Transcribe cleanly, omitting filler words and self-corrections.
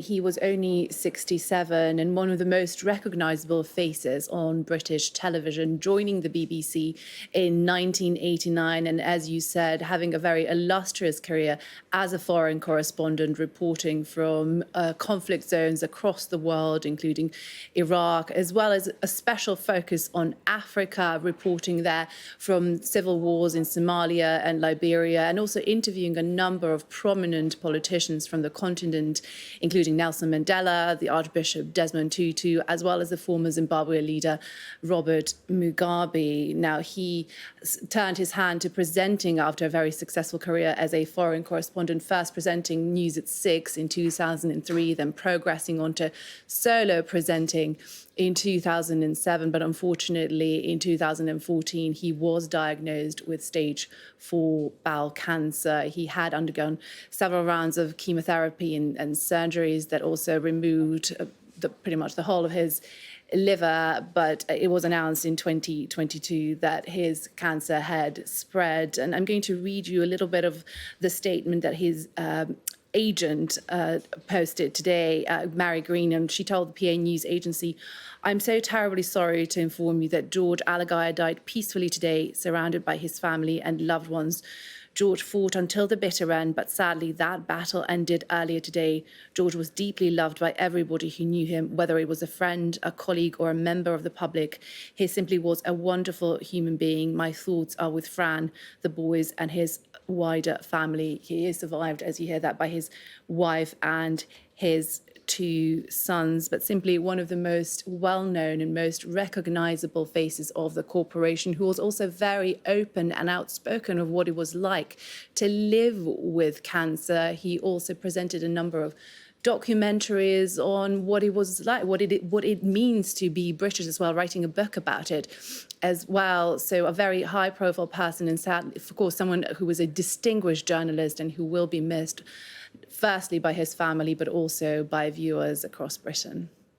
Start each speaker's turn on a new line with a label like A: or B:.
A: He was only 67 and one of the most recognisable faces on British television, joining the BBC in 1989. And as you said, having a very illustrious career as a foreign correspondent, reporting from conflict zones across the world, including Iraq, as well as a special focus on Africa, reporting there from civil wars in Somalia and Liberia, and also interviewing a number of prominent politicians from the continent, including Nelson Mandela, the Archbishop Desmond Tutu, as well as the former Zimbabwe leader Robert Mugabe. Now, he turned his hand to presenting after a very successful career as a foreign correspondent, first presenting News at 6 in 2003, then progressing on to solo presenting in 2007, but unfortunately in 2014 he was diagnosed with stage 4 bowel cancer. He had undergone several rounds of chemotherapy and surgeries that also removed pretty much the whole of his liver, but it was announced in 2022 that his cancer had spread. And I'm going to read you a little bit of the statement that his agent posted today, Mary Green, and she told the PA News Agency, "I'm so terribly sorry to inform you that George Alagiah died peacefully today, surrounded by his family and loved ones. George fought until the bitter end, but sadly that battle ended earlier today. George was deeply loved by everybody who knew him, whether it was a friend, a colleague, or a member of the public. He simply was a wonderful human being. My thoughts are with Fran, the boys, and his wider family." He is survived, as you hear that, by his wife and his 2 sons, but simply one of the most well-known and most recognizable faces of the corporation, who was also very open and outspoken of what it was like to live with cancer. He also presented a number of documentaries on what it was like, what it means to be British as well, writing a book about it as well. So a very high-profile person, and sadly, of course, someone who was a distinguished journalist and who will be missed, firstly by his family, but also by viewers across Britain.